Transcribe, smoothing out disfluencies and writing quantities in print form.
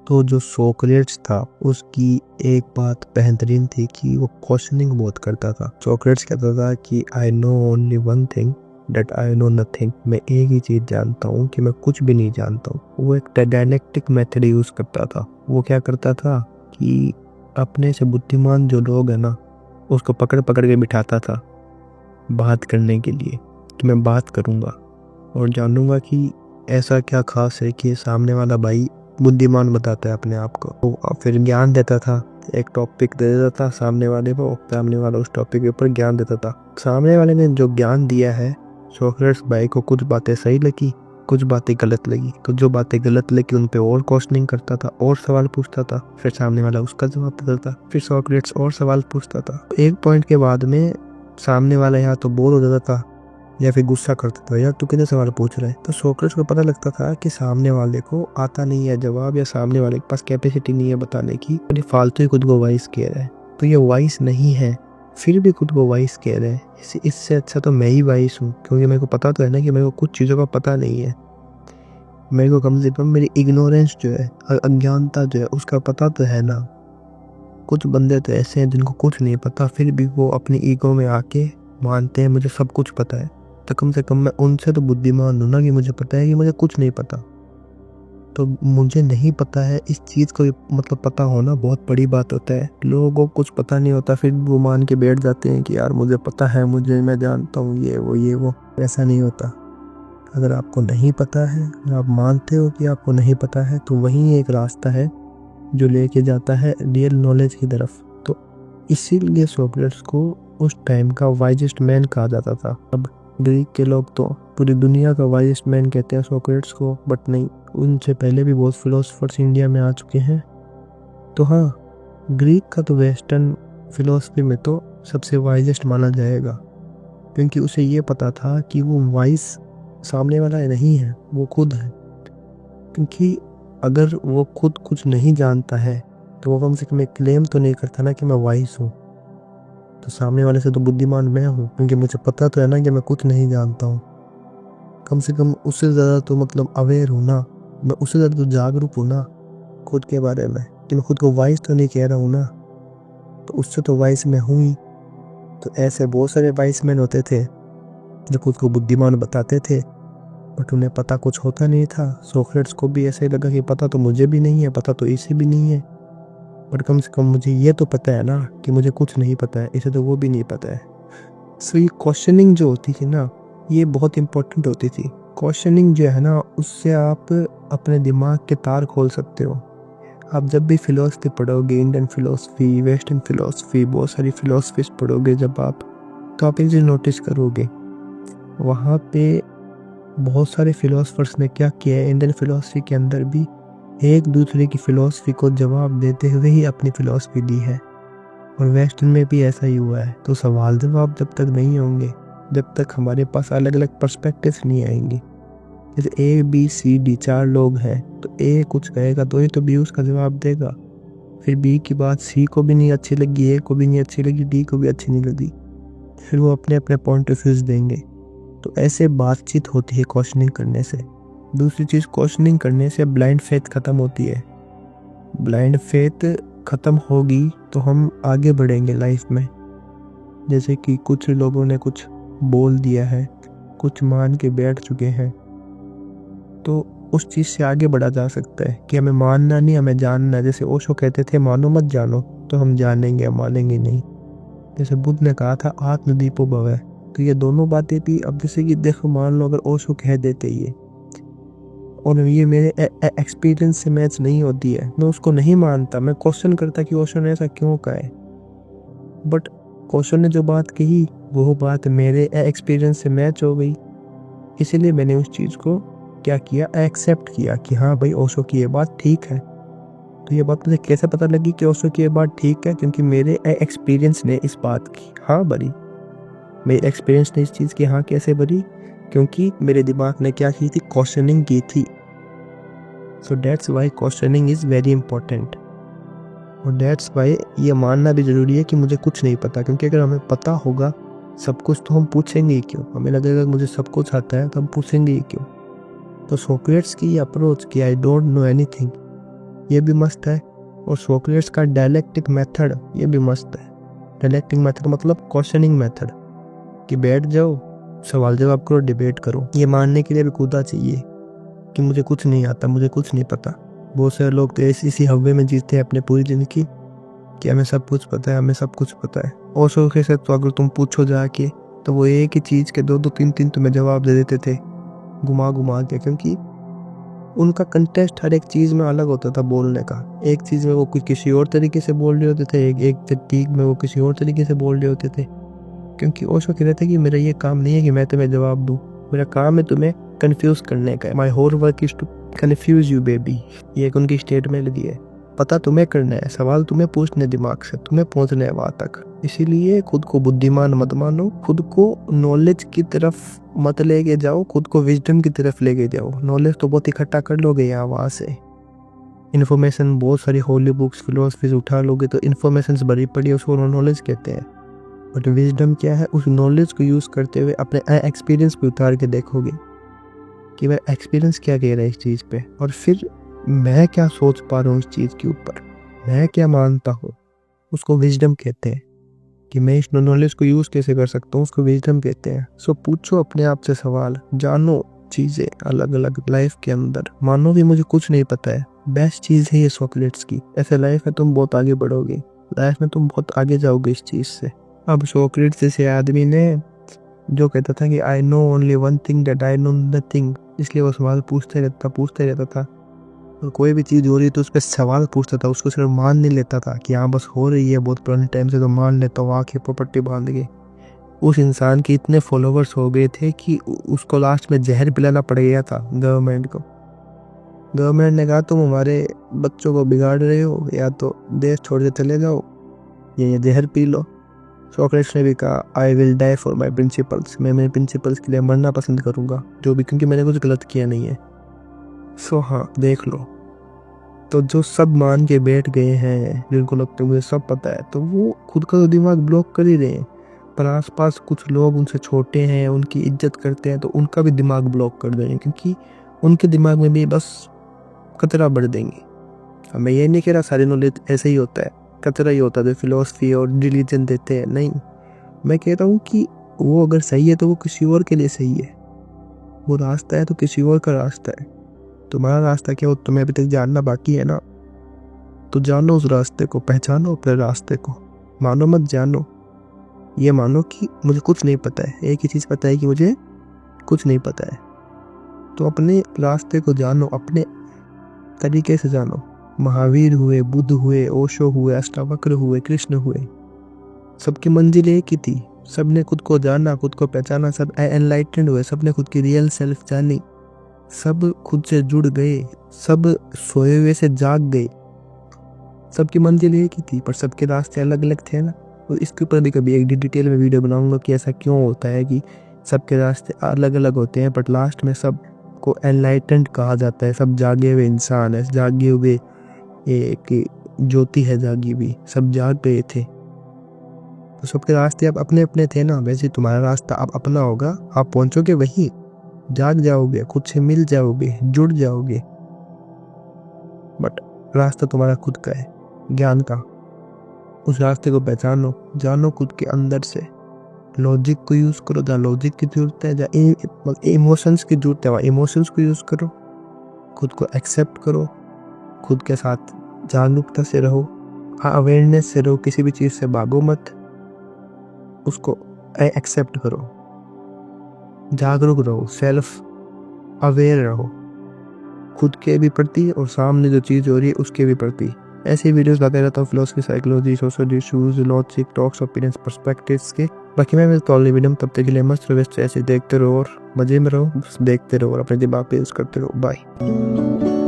तो जो सोक्रेट्स था उसकी एक बात बेहतरीन थी कि वो क्वेश्चनिंग बहुत करता था। सोक्रेट्स कहता था कि I know only one thing that I know nothing. मैं एक ही चीज़ जानता हूँ कि मैं कुछ भी नहीं जानता हूँ। वो एक डायलेक्टिक मेथड यूज़ करता था। वो क्या करता था कि अपने से बुद्धिमान जो लोग हैं ना, उसको पकड़ पकड़ के बिठाता था बात करने के लिए, कि मैं बात करूँगा और जानूँगा कि ऐसा क्या खास है कि सामने वाला भाई बुद्धिमान बताता है अपने आप को। तो फिर ज्ञान देता था, एक टॉपिक दे देता था सामने वाले को, सामने वाला उस टॉपिक के ऊपर ज्ञान देता था। सामने वाले ने जो ज्ञान दिया है, सोक्रेट्स भाई को कुछ बातें सही लगी, कुछ बातें गलत लगी। कुछ जो बातें गलत लगी उन पे और क्वेश्चनिंग करता था और सवाल पूछता था, फिर सामने वाला उसका जवाब देता था, फिर सोक्रेट्स और सवाल पूछता था। एक पॉइंट के बाद में सामने वाला या तो बोर हो जाता था या फिर गुस्सा करता था, यार तू कितने सवाल पूछ रहा है। तो सोक्रेट्स को पता लगता था कि सामने वाले को आता नहीं है जवाब, या सामने वाले के पास कैपेसिटी नहीं है बताने की, और ये फालतू ही खुद को वाइस कह रहा है। तो ये वाइस नहीं है, फिर भी खुद को वाइस कह रहा है। इससे अच्छा तो मैं ही वाइस हूँ, क्योंकि मेरे को पता तो है ना कि मेरे को कुछ चीज़ों का पता नहीं है। मेरे को कम से कम मेरी इग्नोरेंस जो है, अज्ञानता जो है, उसका पता तो है ना। कुछ बंदे तो ऐसे हैं जिनको कुछ नहीं पता, फिर भी वो अपनी ईगो में आके मानते हैं मुझे सब कुछ पता है। तो कम से कम मैं उनसे तो बुद्धिमान हूँ ना, कि मुझे पता है कि मुझे कुछ नहीं पता। तो मुझे नहीं पता है इस चीज़ को मतलब पता होना बहुत बड़ी बात होता है। लोगों को कुछ पता नहीं होता, फिर वो मान के बैठ जाते हैं कि यार मुझे पता है, मैं जानता हूँ ये वो। ऐसा नहीं होता। अगर आपको नहीं पता है, अगर आप मानते हो कि आपको नहीं पता है, तो वही एक रास्ता है जो लेके जाता है रियल नॉलेज की तरफ। तो इसीलिए सोक्रेट्स को उस टाइम का वाइजेस्ट मैन कहा जाता था। अब ग्रीक के लोग तो पूरी दुनिया का वाइजेस्ट मैन कहते हैं सोक्रेट्स को, बट नहीं, उनसे पहले भी बहुत फिलोसफर्स इंडिया में आ चुके हैं। तो हाँ, ग्रीक का तो वेस्टर्न फिलोसफी में तो सबसे वाइजेस्ट माना जाएगा, क्योंकि उसे ये पता था कि वो वाइस सामने वाला नहीं है, वो खुद है। क्योंकि अगर वो खुद कुछ नहीं जानता है तो वो कम से कम एक क्लेम तो नहीं करता ना कि मैं वाइस हूँ। तो सामने वाले से तो बुद्धिमान मैं हूँ, क्योंकि मुझे पता तो है ना कि मैं कुछ नहीं जानता हूँ। कम से कम उससे ज़्यादा तो मतलब अवेयर हूँ ना, मैं उससे ज़्यादा तो जागरूक हूँ ना खुद के बारे में, कि मैं खुद को वाइस तो नहीं कह रहा हूँ ना। तो उससे तो वाइस मैं हूँ ही। तो ऐसे बहुत सारे वाइस मैन होते थे जो खुद को बुद्धिमान बताते थे, बट उन्हें पता कुछ होता नहीं था। सोक्रेट्स को भी ऐसे ही लगा कि पता तो मुझे भी नहीं है, पता तो इसे भी नहीं है, बट कम से कम मुझे ये तो पता है ना कि मुझे कुछ नहीं पता है, इसे तो वो भी नहीं पता है। सो ये क्वेश्चनिंग जो होती थी ना, ये बहुत इंपॉर्टेंट होती थी। क्वेश्चनिंग जो है ना, उससे आप अपने दिमाग के तार खोल सकते हो। आप जब भी फिलोसफी पढ़ोगे, इंडियन फिलोसफी, वेस्टर्न फिलोसफी, बहुत सारी फिलोसफीज पढ़ोगे जब आप, तो आप एक चीज़ नोटिस करोगे, वहाँ पे बहुत सारे फिलोसफर्स ने क्या किया है, इंडियन फिलोसफी के अंदर भी एक दूसरे की फिलोसफी को जवाब देते हुए ही अपनी फिलोसफी दी है। और वेस्टर्न में भी ऐसा ही हुआ है। तो सवाल जवाब जब तक नहीं होंगे, जब तक हमारे पास अलग अलग पर्सपेक्टिव्स नहीं आएंगे, जैसे ए बी सी डी 4 लोग हैं, तो ए कुछ कहेगा तो ही तो बी उसका जवाब देगा। फिर बी की बात सी को भी नहीं अच्छी लगी, ए को भी नहीं अच्छी लगी, डी को भी अच्छी नहीं लगी, फिर वो अपने अपने पॉइंट ऑफ व्यूज देंगे। तो ऐसे बातचीत होती है क्वेश्चनिंग करने से। दूसरी चीज़, क्वेश्चनिंग करने से ब्लाइंड फेथ ख़त्म होती है। ब्लाइंड फेथ ख़त्म होगी तो हम आगे बढ़ेंगे लाइफ में। जैसे कि कुछ लोगों ने कुछ बोल दिया है, कुछ मान के बैठ चुके हैं, तो उस चीज़ से आगे बढ़ा जा सकता है कि हमें मानना नहीं, हमें जानना है। जैसे ओशो कहते थे मानो मत जानो, तो हम जानेंगे, हम मानेंगे नहीं। जैसे बुद्ध ने कहा था आत्मदीपो भव। तो ये दोनों बातें भी, अब जैसे कि देखो, मान लो अगर ओशो कह देते ये, और ये मेरे एक्सपीरियंस से मैच नहीं होती है, मैं उसको नहीं मानता, मैं क्वेश्चन करता कि ओशो ने ऐसा क्यों कहा है, बट ओशो ने जो बात कही वो बात मेरे एक्सपीरियंस से मैच हो गई, इसीलिए मैंने उस चीज़ को क्या किया, एक्सेप्ट किया कि हाँ भाई ओशो की ये बात ठीक है। तो ये बात मुझे कैसे पता लगी कि ओशो की ये बात ठीक है, क्योंकि मेरे एक्सपीरियंस ने इस बात की हाँ भरी। मेरे एक्सपीरियंस ने इस चीज़ की हाँ कैसे भरी, क्योंकि मेरे दिमाग ने क्या की थी, क्वेश्चनिंग की थी। So that's why questioning is very important. और दैट्स वाई ये मानना भी ज़रूरी है कि मुझे कुछ नहीं पता, क्योंकि अगर हमें पता होगा सब कुछ तो हम पूछेंगे ही क्यों। हमें लगेगा मुझे सब कुछ आता है तो हम पूछेंगे ही क्यों। तो सोक्रेट्स की अप्रोच कि आई डोंट नो एनीथिंग, ये भी मस्त है। और सोक्रेट्स का डायलेक्टिक मेथड ये भी मस्त है। डायलेक्टिक मेथड मतलब क्वेश्चनिंग मेथड, कि बैठ जाओ, सवाल जवाब करो, डिबेट करो। ये मानने के लिए भी कूदा चाहिए कि मुझे कुछ नहीं आता, मुझे कुछ नहीं पता। बहुत सारे लोग तो ऐसी हवा में जीते हैं अपने पूरी जिंदगी कि हमें सब कुछ पता है, हमें सब कुछ पता है। और सोखे से तो अगर तुम पूछो जाके तो वो एक ही चीज़ के 2-2 3-3 तुम्हें जवाब दे देते थे घुमा घुमा के, क्योंकि उनका कंटेस्ट हर एक चीज़ में अलग होता था बोलने का। एक चीज़ में वो कुछ किसी और तरीके से बोल रहे होते थे, एक तकनीक में वो किसी और तरीके से बोल रहे होते थे। क्योंकि ओशो कहते थे कि मेरा ये काम नहीं है कि मैं तुम्हें जवाब दूँ, मेरा काम है तुम्हें कंफ्यूज करने का। My whole work is to confuse you baby. ये एक उनकी स्टेटमेंट लगी है। पता तुम्हें करना है, सवाल तुम्हें पूछने दिमाग से, तुम्हें पहुंचना है वहां तक। इसीलिए खुद को बुद्धिमान मत मानो, खुद को नॉलेज की तरफ मत लेके जाओ, खुद को विजडम की तरफ लेके जाओ। नॉलेज तो बहुत इकट्ठा कर लोगे यहाँ वहाँ से, इन्फॉर्मेशन बहुत सारी होली बुक्स फिलोसफीज उठा लोगे तो इन्फॉर्मेशन भरी पड़ी है, उसको नॉलेज कहते हैं। बट विजडम क्या है? उस नॉलेज को यूज़ करते हुए अपने एक्सपीरियंस पे उतार के देखोगे कि वह एक्सपीरियंस क्या कह रहा है इस चीज़ पे, और फिर मैं क्या सोच पा रहा हूँ इस चीज़ के ऊपर, मैं क्या मानता हूँ, उसको विजडम कहते हैं। कि मैं इस नॉलेज को यूज़ कैसे कर सकता हूँ, उसको विजडम कहते हैं। सो पूछो अपने आप से सवाल, जानो चीज़ें अलग अलग लाइफ के अंदर। मानो भी मुझे कुछ नहीं पता है, बेस्ट चीज़ है ये सोक्रेट्स की। ऐसे लाइफ में तुम बहुत आगे बढ़ोगे, लाइफ में तुम बहुत आगे जाओगे इस चीज़ से। अब सोक्रेट्स जैसे आदमी ने जो कहता था कि I know only one thing that I know nothing, इसलिए वो सवाल पूछते रहता था। और कोई भी चीज़ हो रही तो उस पर सवाल पूछता था, उसको सिर्फ मान नहीं लेता था कि हाँ बस हो रही है बहुत पुराने टाइम से तो मान लेता हूँ, आँखें पर पट्टी बांध के। उस इंसान के इतने फॉलोवर्स हो गए थे कि उसको लास्ट में जहर पिलाना पड़ गया था गवर्नमेंट को। गवर्नमेंट ने कहा तुम हमारे बच्चों को बिगाड़ रहे हो, या तो देश छोड़ के चले जाओ, ये जहर पी लो। सोक्रेट्स ने भी कहा I will die for my principles, मैं मेरे प्रिंसिपल्स के लिए मरना पसंद करूँगा, जो भी, क्योंकि मैंने कुछ गलत किया नहीं है। सो हाँ देख लो, तो जो सब मान के बैठ गए हैं, जिनको लगता है मुझे सब पता है, तो वो खुद का तो दिमाग ब्लॉक कर ही रहे हैं। पर आसपास कुछ लोग उनसे छोटे हैं, उनकी इज्जत करते हैं, तो उनका भी दिमाग ब्लॉक कर देंगे, क्योंकि उनके दिमाग में भी बस कचरा बढ़ देंगे। मैं ये नहीं कह रहा सारी नॉलेज ऐसे ही होता है, कचरा ही होता है जो फिलोसफी और रिलीजन देते हैं, नहीं। मैं कह रहा हूँ कि वो अगर सही है तो वो किसी और के लिए सही है, वो रास्ता है तो किसी और का रास्ता है। तुम्हारा रास्ता क्या हो तुम्हें अभी तक जानना बाकी है ना, तो जानो उस रास्ते को, पहचानो अपने रास्ते को। मानो मत जानो, ये मानो कि मुझे कुछ नहीं पता है, एक ही चीज़ पता है कि मुझे कुछ नहीं पता है। तो अपने रास्ते को जानो, अपने तरीके से जानो। महावीर हुए, बुद्ध हुए, ओशो हुए, अष्टावक्र हुए, कृष्ण हुए, सबकी मंजिल एक ही थी। सब ने खुद को जाना, खुद को पहचाना, सब एनलाइटेंड हुए, सब ने खुद की रियल सेल्फ जानी, सब खुद से जुड़ गए, सब सोए हुए से जाग गए। सबकी मंजिल एक ही थी पर सबके रास्ते अलग अलग थे ना। और इसके ऊपर भी कभी एक डिटेल में वीडियो बनाऊंगा कि ऐसा क्यों होता है कि सबके रास्ते अलग अलग होते हैं बट लास्ट में सबको एनलाइटेंड कहा जाता है। सब जागे हुए इंसान है, जागे हुए एक ज्योति है जागी हुई, सब जाग गए थे। तो सबके रास्ते अब अपने अपने थे ना, वैसे तुम्हारा रास्ता अब अपना होगा। आप पहुंचोगे वहीं, जाग जाओगे, खुद से मिल जाओगे, जुड़ जाओगे, बट रास्ता तुम्हारा खुद का है, ज्ञान का। उस रास्ते को पहचानो, जानो खुद के अंदर से। लॉजिक को यूज़ करो जहाँ लॉजिक की जरूरत है, जहाँ इमोशंस की जरूरत है वहाँ इमोशंस को यूज़ करो। खुद को एक्सेप्ट करो, खुद के साथ जागरूकता से रहो, अवेयरनेस से रहो, किसी भी चीज़ से भागो मत, उसको एक्सेप्ट करो, जागरूक रहो, सेल्फ अवेयर रहो खुद के भी प्रति और सामने जो चीज़ हो रही है उसके भी प्रति। ऐसे वीडियोस लाते रहता हूँ philosophy, psychology, social issues, logic, talks, opinions, perspectives के। बाकी मैं मिलता हूँ अगले वीडियो में, तब तक के लिए मस्त रहो, ऐसे देखते रहो और मज़े में रहो, बस देखते रहो और अपने दिमाग पे यूज़ करते रहो। बाय।